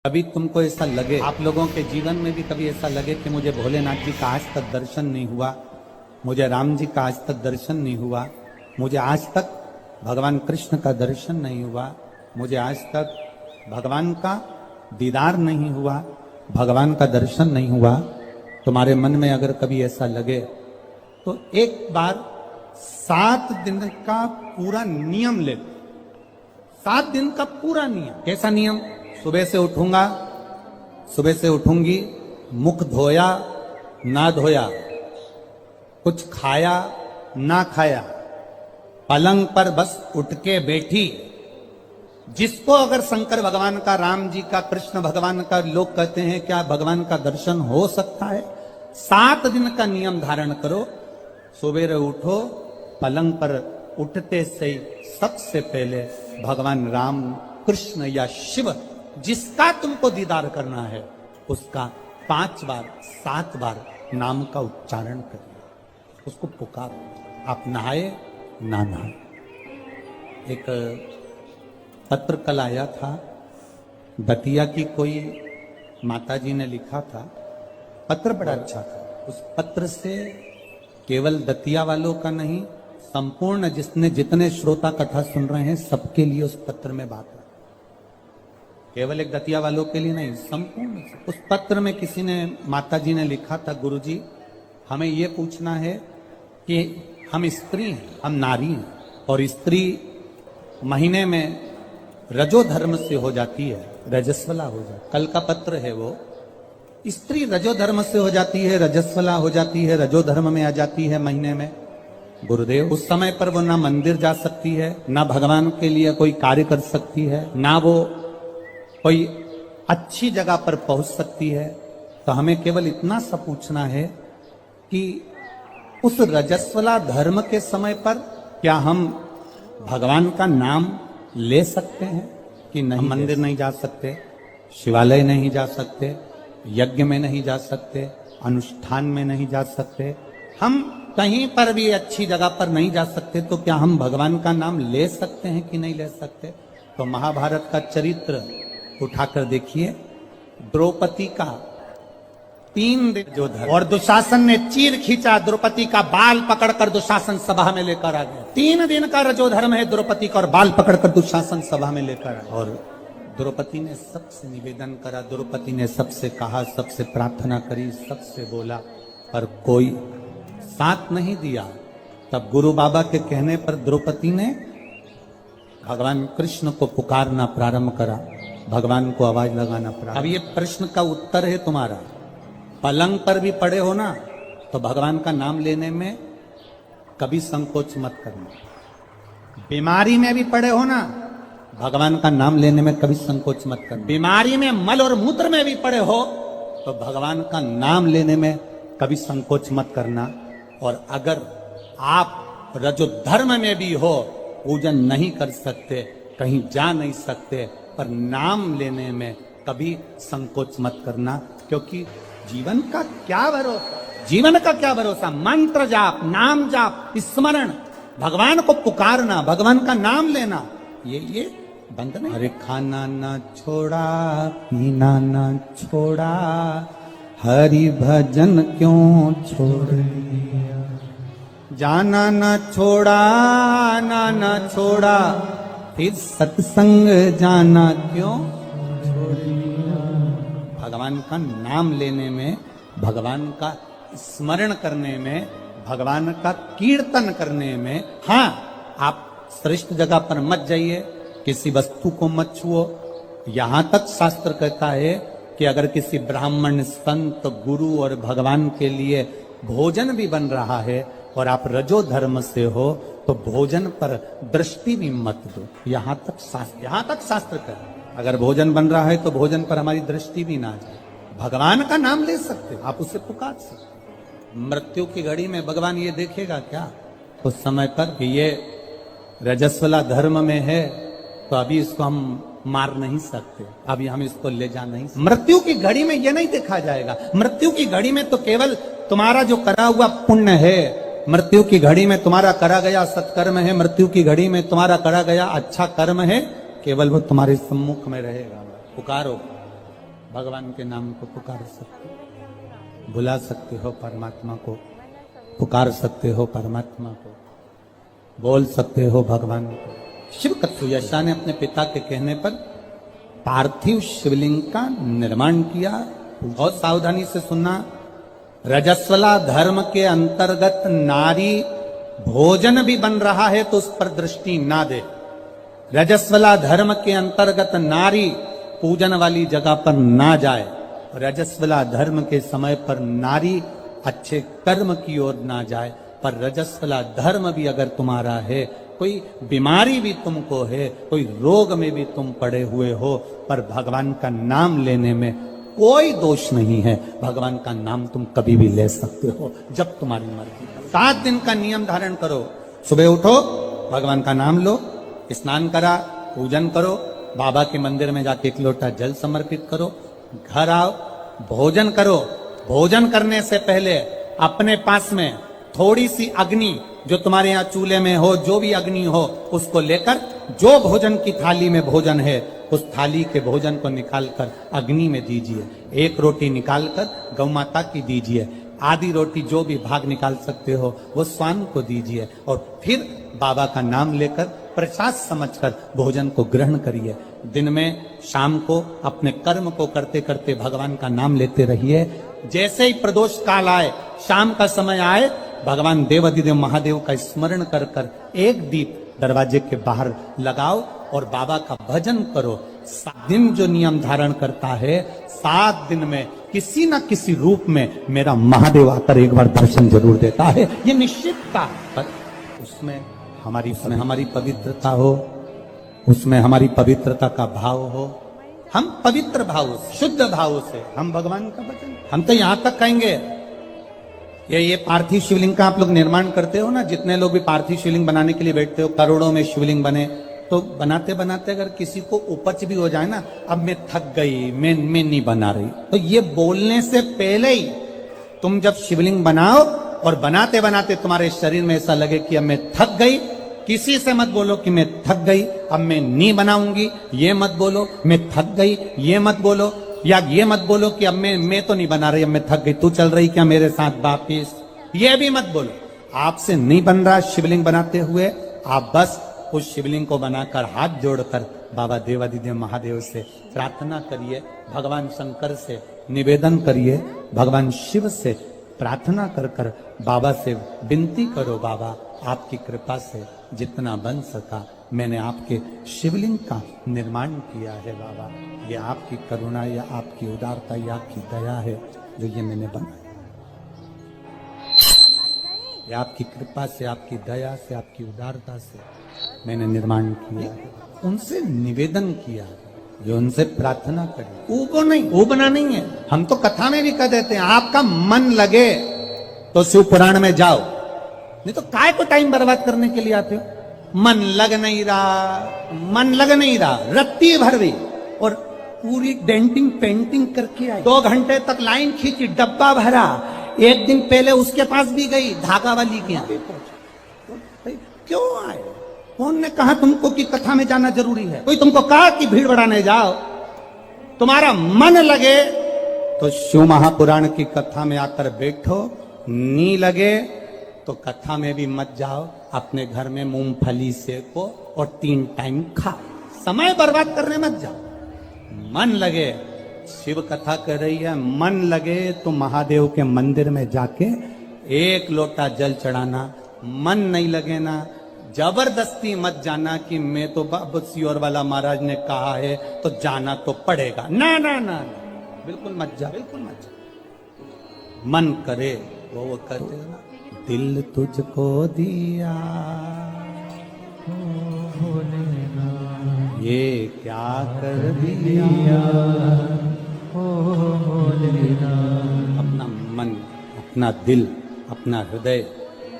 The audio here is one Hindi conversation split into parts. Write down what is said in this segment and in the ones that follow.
कभी तुमको ऐसा लगे, आप लोगों के जीवन में भी कभी ऐसा लगे कि मुझे भोलेनाथ जी का आज तक दर्शन नहीं हुआ, मुझे राम जी का आज तक दर्शन नहीं हुआ, मुझे आज तक भगवान कृष्ण का दर्शन नहीं हुआ, मुझे आज तक भगवान का दीदार नहीं हुआ, भगवान का दर्शन नहीं हुआ। तुम्हारे मन में अगर कभी ऐसा लगे तो एक बार 7 दिन का पूरा नियम ले। 7 दिन का पूरा नियम। कैसा नियम? सुबह से उठूंगा, सुबह से उठूंगी, मुख धोया ना धोया, कुछ खाया ना खाया, पलंग पर बस उठ के बैठी। जिसको अगर शंकर भगवान का, राम जी का, कृष्ण भगवान का, लोग कहते हैं क्या भगवान का दर्शन हो सकता है? 7 दिन का नियम धारण करो। सुबह उठो, पलंग पर उठते से सबसे पहले भगवान राम, कृष्ण या शिव जिसका तुमको दीदार करना है उसका 5 बार 7 बार नाम का उच्चारण करिए, उसको पुकारो। आप नहाए ना नहाए। एक पत्र कल आया था, दतिया की कोई माताजी ने लिखा था, पत्र बड़ा अच्छा था। उस पत्र से केवल दतिया वालों का नहीं, संपूर्ण जितने श्रोता कथा सुन रहे हैं सबके लिए उस पत्र में बात है। केवल एक दतिया वालों के लिए नहीं, संपूर्ण। उस पत्र में किसी ने, माताजी ने लिखा था, गुरुजी हमें ये पूछना है कि हम स्त्री हैं, हम नारी हैं, और स्त्री महीने में रजो धर्म से हो जाती है, रजस्वला हो जाती है। कल का पत्र है वो, स्त्री रजो धर्म से हो जाती है, रजस्वला हो जाती है, रजो धर्म में आ जाती है महीने में। गुरुदेव उस समय पर वो ना मंदिर जा सकती है, ना भगवान के लिए कोई कार्य कर सकती है, ना वो कोई अच्छी जगह पर पहुंच सकती है। तो हमें केवल इतना सा पूछना है कि उस रजस्वला धर्म के समय पर क्या हम भगवान का नाम ले सकते हैं कि नहीं? हम मंदिर नहीं जा सकते, शिवालय नहीं जा सकते, यज्ञ में नहीं जा सकते, अनुष्ठान में नहीं जा सकते, हम कहीं पर भी अच्छी जगह पर नहीं जा सकते, तो क्या हम भगवान का नाम ले सकते हैं कि नहीं ले सकते? तो महाभारत का चरित्र उठाकर देखिए, द्रौपदी का 3 दिन जो धर्म, और दुशासन ने चीर खींचा, द्रौपदी का बाल पकड़कर दुशासन सभा में लेकर आ गया। 3 दिन का रजो धर्म है द्रौपदी का, और बाल पकड़कर दुशासन सभा में लेकर आया। और द्रौपदी ने सबसे निवेदन करा, द्रौपदी ने सबसे कहा, सबसे प्रार्थना करी, सबसे बोला, पर कोई साथ नहीं दिया। तब गुरु बाबा के कहने पर द्रौपदी ने भगवान कृष्ण को पुकारना प्रारंभ करा, भगवान को आवाज लगाना प्रारंभ। अब ये प्रश्न का उत्तर है तुम्हारा। पलंग पर भी पड़े हो ना, तो भगवान का नाम लेने में कभी संकोच मत करना। बीमारी में भी पड़े हो ना, भगवान का नाम लेने में कभी संकोच मत करना। बीमारी में, मल और मूत्र में भी पड़े हो तो भगवान का नाम लेने में कभी संकोच मत करना। और अगर आप रजो धर्म में भी हो, पूजन नहीं कर सकते, कहीं जा नहीं सकते, पर नाम लेने में कभी संकोच मत करना, क्योंकि जीवन का क्या भरोसा, जीवन का क्या भरोसा? मंत्र जाप, नाम जाप, स्मरण, भगवान को पुकारना, भगवान का नाम लेना, ये बंद नहीं। अरे खाना ना छोड़ा, पीना ना छोड़ा, हरि भजन क्यों छोड़ दिया, जाना ना छोड़ा, आना ना छोड़ा, फिर सत्संग जाना क्यों छोड़ दिया। भगवान का नाम लेने में, भगवान का स्मरण करने में, भगवान का कीर्तन करने में, हाँ आप श्रेष्ठ जगह पर मत जाइए, किसी वस्तु को मत छुओ। यहां तक शास्त्र कहता है कि अगर किसी ब्राह्मण, संत, गुरु और भगवान के लिए भोजन भी बन रहा है और आप रजो धर्म से हो, तो भोजन पर दृष्टि भी मत दो। यहां तक शास्त्र कर, अगर भोजन बन रहा है तो भोजन पर हमारी दृष्टि भी ना जाए। भगवान का नाम ले सकते, आप उसे पुकार सकते। मृत्यु की घड़ी में भगवान ये देखेगा क्या उस समय पर कि ये रजस्वला धर्म में है, तो अभी इसको हम मार नहीं सकते, अभी हम इसको ले जा नहीं सकते। मृत्यु की घड़ी में ये नहीं देखा जाएगा। मृत्यु की घड़ी में तो केवल तुम्हारा जो करा हुआ पुण्य है, मृत्यु की घड़ी में तुम्हारा करा गया सत्कर्म है, मृत्यु की घड़ी में तुम्हारा करा गया अच्छा कर्म है, केवल वो तुम्हारे सम्मुख में रहेगा। पुकारो, भगवान के नाम को पुकार सकते हो, बुला सकते हो परमात्मा को, पुकार सकते हो परमात्मा को, बोल सकते हो भगवान को। शिव कथुयशा ने अपने पिता के कहने पर पार्थिव शिवलिंग का निर्माण किया। बहुत सावधानी से सुनना, रजस्वला धर्म के अंतर्गत नारी भोजन भी बन रहा है तो उस पर दृष्टि ना दे। रजस्वला धर्म के अंतर्गत नारी पूजन वाली जगह पर ना जाए। रजस्वला धर्म के समय पर नारी अच्छे कर्म की ओर ना जाए। पर रजस्वला धर्म भी अगर तुम्हारा है, कोई बीमारी भी तुमको है, कोई रोग में भी तुम पड़े हुए हो, पर भगवान का नाम लेने में कोई दोष नहीं है। भगवान का नाम तुम कभी भी ले सकते हो जब तुम्हारी मर्जी। 7 दिन का नियम धारण करो। सुबह उठो, भगवान का नाम लो, स्नान करा, पूजन करो, बाबा के मंदिर में जाके 1 लोटा जल समर्पित करो, घर आओ, भोजन करो। भोजन करने से पहले अपने पास में थोड़ी सी अग्नि, जो तुम्हारे यहाँ चूल्हे में हो, जो भी अग्नि हो, उसको लेकर जो भोजन की थाली में भोजन है उस थाली के भोजन को निकालकर अग्नि में दीजिए। 1 रोटी निकालकर गौ माता की दीजिए, आधी रोटी जो भी भाग निकाल सकते हो वो स्वान को दीजिए, और फिर बाबा का नाम लेकर प्रसाद समझकर भोजन को ग्रहण करिए। दिन में शाम को अपने कर्म को करते करते भगवान का नाम लेते रहिए। जैसे ही प्रदोष काल आए, शाम का समय आए, भगवान देवाधिदेव महादेव का स्मरण कर कर 1 दीप दरवाजे के बाहर लगाओ और बाबा का भजन करो। 7 दिन जो नियम धारण करता है, 7 दिन में किसी न किसी रूप में मेरा महादेव आकर एक बार दर्शन जरूर देता है, ये निश्चितता। पर उसमें हमारी पवित्रता हो, उसमें हमारी पवित्रता का भाव हो। हम पवित्र भाव से, शुद्ध भाव से हम भगवान का भजन, हम तो यहां तक कहेंगे, ये पार्थिव शिवलिंग का आप लोग निर्माण करते हो ना, जितने लोग भी पार्थिव शिवलिंग बनाने के लिए बैठते हो, करोड़ों में शिवलिंग बने, तो बनाते बनाते अगर किसी को उपच भी हो जाए ना, अब मैं थक गई, मैं नहीं बना रही, तो ये बोलने से पहले ही तुम जब शिवलिंग बनाओ और बनाते बनाते तुम्हारे शरीर में ऐसा लगे कि अब मैं थक गई, किसी से मत बोलो कि मैं थक गई, अब मैं नहीं बनाऊंगी, ये मत बोलो। मैं थक गई ये मत बोलो, या ये मत बोलो कि अब मैं तो नहीं बना रही, अब मैं थक गई, तू चल रही क्या मेरे साथ वापिस, ये भी मत बोलो। आपसे नहीं बन रहा शिवलिंग बनाते हुए, आप बस उस शिवलिंग को बनाकर हाथ जोड़कर बाबा देवाधिदेव महादेव से प्रार्थना करिए, भगवान शंकर से निवेदन करिए, भगवान शिव से प्रार्थना कर कर बाबा से विनती करो, बाबा आपकी कृपा से जितना बन सका मैंने आपके शिवलिंग का निर्माण किया है। बाबा ये आपकी करुणा या आपकी उदारता या आपकी दया है जो ये मैंने बनाया, ये आपकी कृपा से, आपकी दया से, आपकी उदारता से मैंने निर्माण किया है। उनसे निवेदन किया, जो उनसे प्रार्थना करी, ऊबो नहीं, ऊबना नहीं है। हम तो कथा में भी कह देते हैं, आपका मन लगे तो शिव पुराण में जाओ, नहीं तो काय को टाइम बर्बाद करने के लिए आते हो। मन लग नहीं रहा, रत्ती भर भी, और पूरी डेंटिंग पेंटिंग करके आई, 2 घंटे तक लाइन खींची, डब्बा भरा, 1 दिन पहले उसके पास भी गई, धागा वाली के यहाँ क्यों आए? कौन ने कहा तुमको कि कथा में जाना जरूरी है? कोई तुमको कहा कि भीड़ बढ़ाने जाओ? तुम्हारा मन लगे तो शिव महापुराण की कथा में आकर बैठो, नी लगे तो कथा में भी मत जाओ, अपने घर में मूंगफली सेको और 3 टाइम खाओ, समय बर्बाद करने मत जाओ। मन लगे, शिव कथा कर रही है, मन लगे तो महादेव के मंदिर में जाके 1 लोटा जल चढ़ाना। मन नहीं लगे ना, जबरदस्ती मत जाना कि मैं तो बाबा सियोर वाला महाराज ने कहा है तो जाना तो पड़ेगा, ना ना ना, बिल्कुल मत जा, बिल्कुल मत जा। मन करे वो करते ना, दिल तुझको दिया ये क्या कर दिया, अपना मन, अपना दिल, अपना हृदय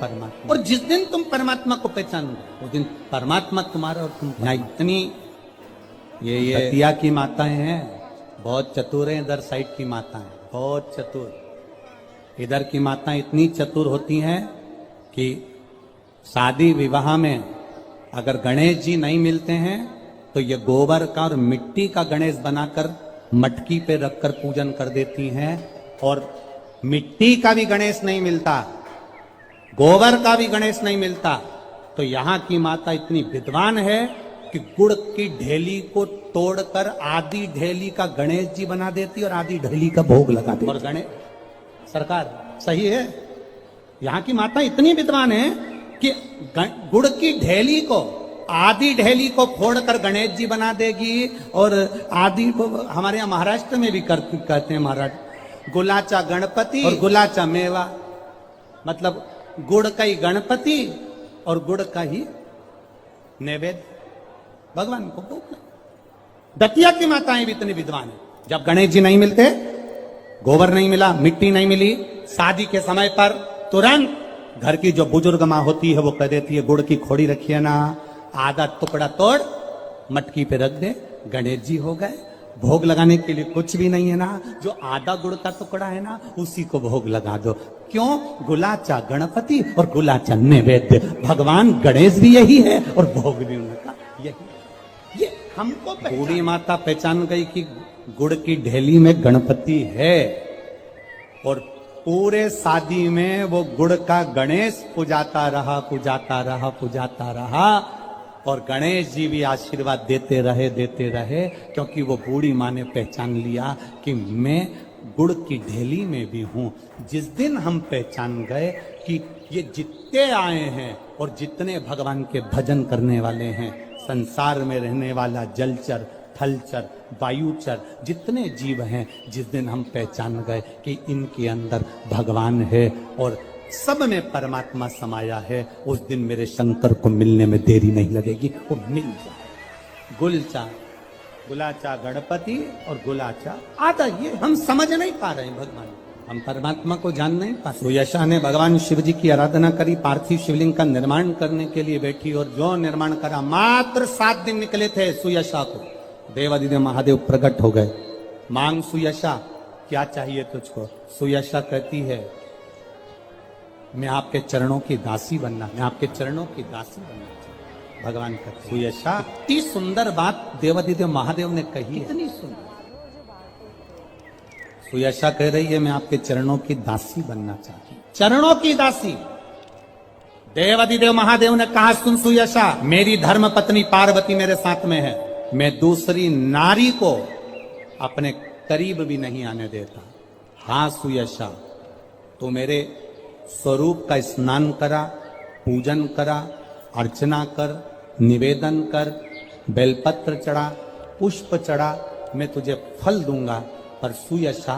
परमात्मा। और जिस दिन तुम परमात्मा को पहचानोगे उस दिन परमात्मा तुम्हारा और तुम। यहाँ इतनी ये हतिया की माताएं हैं, बहुत चतुर हैं, इधर साइड की माताएं बहुत चतुर। इधर की माताएं इतनी चतुर होती हैं कि शादी विवाह में अगर गणेश जी नहीं मिलते हैं तो ये गोबर का और मिट्टी का गणेश बनाकर मटकी पे रखकर पूजन कर देती हैं, और मिट्टी का भी गणेश नहीं मिलता, गोबर का भी गणेश नहीं मिलता, तो यहां की माता इतनी विद्वान है कि गुड़ की ढेली को तोड़कर आधी ढेली का गणेश जी बना देती और आधी ढेली का भोग लगा देती। और गणेश सरकार सही है, यहां की माता इतनी विद्वान है कि गुड़ की ढेली को, आधी ढेली को फोड़कर गणेश जी बना देगी, और आधी को हमारे यहाँ महाराष्ट्र में भी कहते हैं महाराज, गुलाचा गणपति और गुलाचा मेवा, मतलब गुड़ का ही गणपति और गुड़ का ही नैवेद्य भगवान को भोग। दतिया की माताएं भी इतनी विद्वान है, जब गणेश जी नहीं मिलते, गोबर नहीं मिला, मिट्टी नहीं मिली, शादी के समय पर तुरंत घर की जो बुजुर्ग माँ होती है वो कह देती है गुड़ की खोड़ी रखिए ना, आधा टुकड़ा तोड़ मटकी पे रख दे, गणेश जी हो गए। भोग लगाने के लिए कुछ भी नहीं है ना, जो आधा गुड़ का टुकड़ा है ना उसी को भोग लगा दो। क्यों? गुलाचा गणपति और गुलाचा नैवेद्य, भगवान गणेश भी यही है और भोग भी उनका यही। ये हमको बूढ़ी माता पहचान गई कि गुड़ की ढेली में गणपति है, और पूरे शादी में वो गुड़ का गणेश पुजाता रहा, पुजाता रहा, पुजाता रहा, और गणेश जी भी आशीर्वाद देते रहे, क्योंकि वो बूढ़ी माँ ने पहचान लिया कि मैं गुड़ की ढेली में भी हूं। जिस दिन हम पहचान गए कि ये जितने आए हैं और जितने भगवान के भजन करने वाले हैं, संसार में रहने वाला जलचर, थलचर, वायुचर, जितने जीव हैं, जिस दिन हम पहचान गए कि इनके अंदर भगवान है और सब में परमात्मा समाया है, उस दिन मेरे शंकर को मिलने में देरी नहीं लगेगी, वो मिल जाए। गुलचा, गुलाचा गणपति और गुलाचा आता, ये हम समझ नहीं पा रहे हैं भगवान, हम परमात्मा को जान नहीं पा। सुयशा ने भगवान शिव जी की आराधना करी, पार्थिव शिवलिंग का निर्माण करने के लिए बैठी, और जो निर्माण करा, मात्र 7 दिन निकले थे सुयशा को, देवादिदेव महादेव प्रकट हो गए। मांग सुयशा, क्या चाहिए तुझको? सुयशा कहती है मैं आपके चरणों की दासी बनना, मैं आपके चरणों की दासी बनना चाहती। भगवान कहते सुयशा, इतनी सुंदर बात देवादिदेव महादेव ने कही, इतनी सुंदर। सुयशा कह रही है मैं आपके चरणों की दासी बनना चाहती, चरणों की दासी। देवादिदेव महादेव ने कहा सुन सुयशा, मेरी धर्म पत्नी पार्वती मेरे साथ में है, मैं दूसरी नारी को अपने करीब भी नहीं आने देता। हाँ सुयशा, तो मेरे स्वरूप का स्नान करा, पूजन करा, अर्चना कर, निवेदन कर, बेलपत्र चढ़ा, पुष्प चढ़ा, मैं तुझे फल दूंगा। पर सुयशा,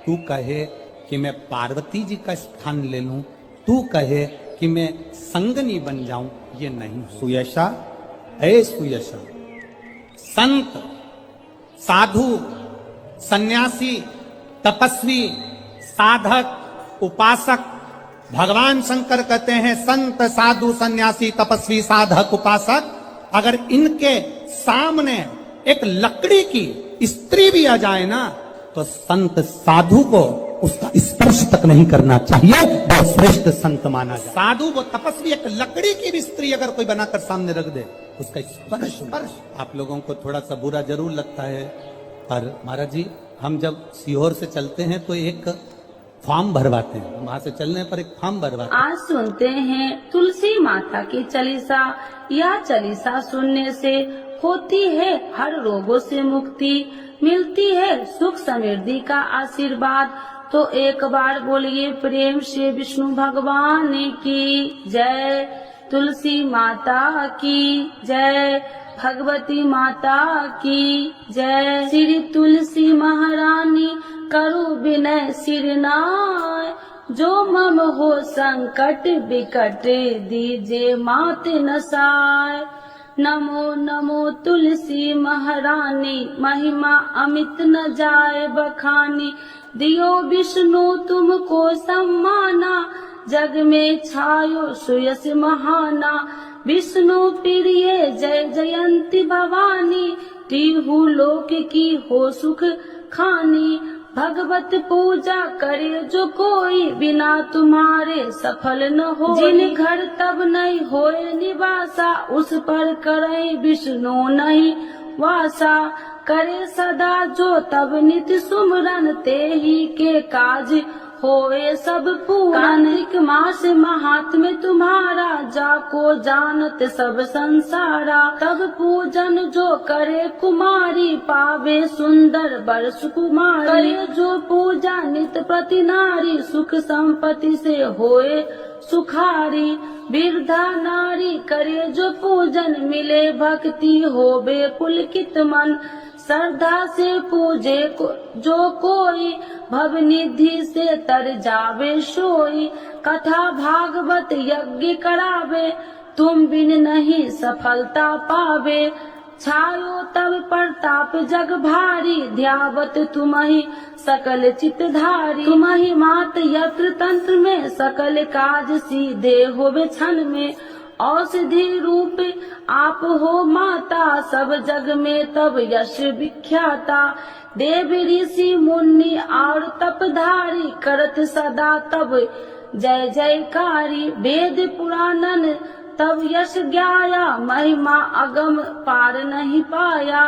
तू कहे कि मैं पार्वती जी का स्थान ले लूं, तू कहे कि मैं संगनी बन जाऊं, ये नहीं। सुयशा, ऐ सुयशा, संत, साधु, सन्यासी, तपस्वी, साधक, उपासक, भगवान शंकर कहते हैं संत, साधु, सन्यासी, तपस्वी, साधक, उपासक, अगर इनके सामने एक लकड़ी की स्त्री भी आ जाए ना, तो संत साधु को उसका स्पर्श तक नहीं करना चाहिए, वो श्रेष्ठ संत माना जाए। साधु वो तपस्वी एक लकड़ी की भी स्त्री अगर कोई बनाकर सामने रख दे, उसका स्पर्श आप लोगों को थोड़ा सा बुरा जरूर लगता है, पर महाराज जी हम जब सीहोर से चलते हैं तो एक फॉर्म भरवाते हैं, वहां से चलने पर एक फॉर्म भरवाते हैं। आज सुनते हैं तुलसी माता की चालीसा। यह चालीसा सुनने से होती है हर रोगों से मुक्ति, मिलती है सुख समृद्धि का आशीर्वाद। तो एक बार बोलिए प्रेम से विष्णु भगवान की जय, तुलसी माता की जय, भगवती माता की जय। श्री तुलसी महारानी करो विनय सिरनाय, जो मम हो संकट विकट दीजे मात नसाय। नमो नमो तुलसी महारानी, महिमा अमित न जाए बखानी। दियो विष्णु तुमको सम्माना, जग में छायो सुयस महाना। विष्णु प्रिय जय जयंती भवानी, तिहु लोक की हो सुख खानी। भगवत पूजा करे जो कोई, बिना तुम्हारे सफल न हो। जिन घर तब नहीं होए निवासा, उस पर करे विष्णु नहीं वासा। करे सदा जो तब नित सुमरन, ते ही के काज होए सब पूरन। कार्तिक मास महात्म्य तुम्हारा, जाको जानत सब संसारा। तब पूजन जो करे कुमारी, पावे सुंदर वर सुकुमारी। करे जो पूजा नित प्रति नारी, सुख संपत्ति से होए सुखारी। वृद्धा नारी करे जो पूजन, मिले भक्ति होवे पुलकित मन। श्रद्धा से पूजे जो कोई, भव निधि से तर जावे सोई। कथा भागवत यज्ञ करावे, तुम बिन नहीं सफलता पावे। छायो तब प्रताप जग भारी, ध्यावत तुम्हि सकल चितधारी। तुम्हि मात यत्र तंत्र में, सकल काज सीधे होवे क्षण में। औषधि रूप आप हो माता, सब जग में तब यश विख्याता। देव ऋषि मुनि और तपधारी, करत सदा तब जय जयकारी। वेद पुराणन तब यश ज्ञाया, महिमा अगम पार नहीं पाया।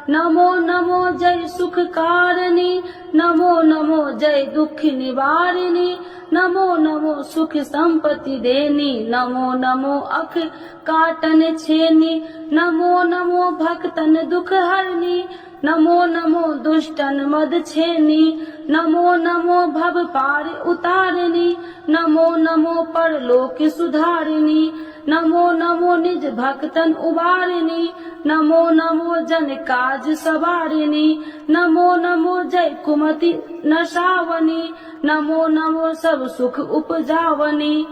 नमो नमो जय सुख कारिणी, नमो नमो जय दुख निवारिणी। नमो नमो सुख संपत्ति देनी, नमो नमो अख काटन छेनी। नमो नमो भक्तन दुख हरनी, नमो नमो दुष्टन मद छेनी। नमो नमो भव पार उतारिणी, नमो नमो परलोक सुधारिणी। नमो नमो निज भक्तन उबारिणी, नमो नमो जन काज सवारिणी। नमो नमो जय कुमति नशावनी, नमो नमो सब सुख उपजावनी।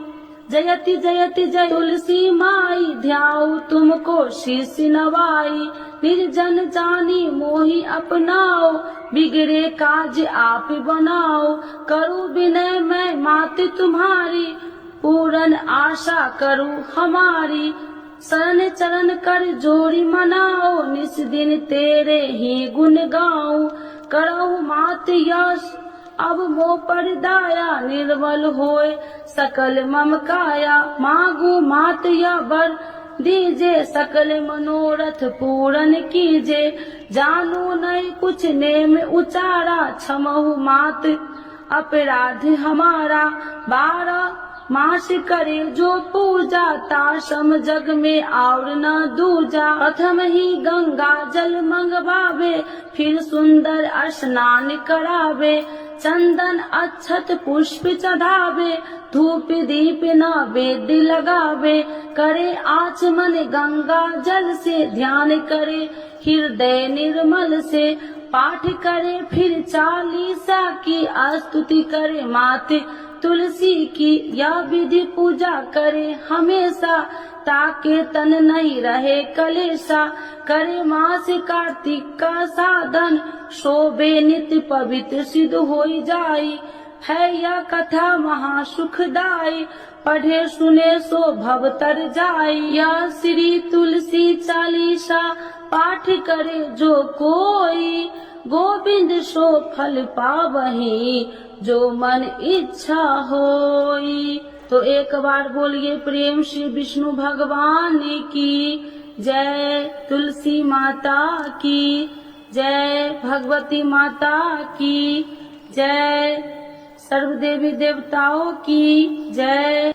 जयति जयति जय तुलसी माई, ध्याऊ तुमको शीश नवाई। निर्जन जानी मोहि अपनाओ, बिगड़े काज आप बनाओ। करूँ विनय मैं मात तुम्हारी, पूरन आशा करूँ हमारी। शरण चरण कर जोड़ी मनाओ, निस दिन तेरे ही गुण गाऊं। करहु मात यश अब मो पर दाया, निर्मल होए सकल मम काया। मांगू मात या वर दीजे, सकल मनोरथ पूरन कीजे। जानू नहीं कुछ नेम उचारा, क्षमहु मात अपराध हमारा। 12 मास करे जो पूजा, ताशम जग में और न दूजा। प्रथम ही गंगा जल मंगवावे, फिर सुंदर स्नान करावे। चंदन अक्षत पुष्प चढ़ावे, धूप दीप नैवेद्य लगावे। करे आचमन गंगा जल से, ध्यान करे हृदय निर्मल से। पाठ करे फिर 40 की, स्तुति करे मात तुलसी की। यह विधि पूजा करे हमेशा, ताके तन नहीं रहे कलेशा। करे मास कार्तिक का साधन, शोभे नित्य पवित्र सिद्ध होई जाई। है यह कथा महा सुखदाई, पढ़े सुने सो भव तर जाई। यह श्री तुलसी चालीसा, पाठ करे जो कोई। गोविंद सो फल पावही, जो मन इच्छा होई। तो एक बार बोलिए प्रेम श्री विष्णु भगवान की जय, तुलसी माता की जय, भगवती माता की जय, सर्व देवी देवताओं की जय।